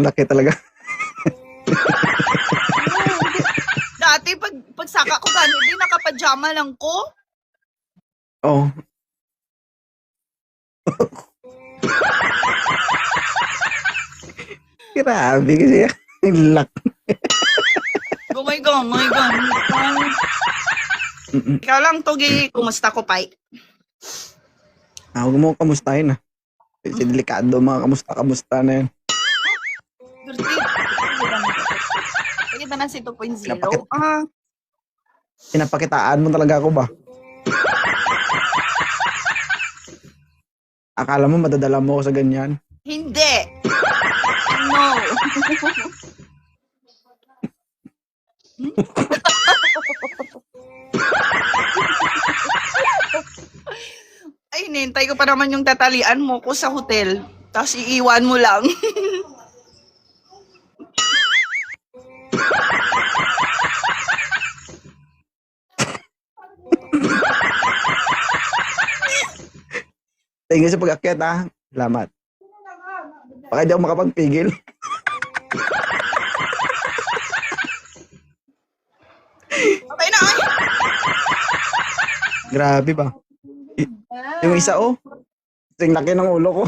Laki talaga. Dati, pag saka ko gano'n, di nakapajama lang ko. Oh. Grabe kasi. Laki. Gamay-gamay, gano'n. Ikaw lang, Togi. Kumusta ko, Pai? Huwag mo kamustahin ah. Kasi delikado mga kamusta na yan. Kita na si 2.0. Pinapakit- Pinapakitaan mo talaga ako ba? Akala mo madadala mo ako sa ganyan? Hindi. No. Ay, hinintay ko pa naman yung tatalian mo ko sa hotel. Tapos iiwan mo lang. Tingin sa pag-akyat ah. Salamat. Baka di ako makapagpigil. Okay na, ay. Grabe ba? Yung isa oh. Ting laki ng ulo ko.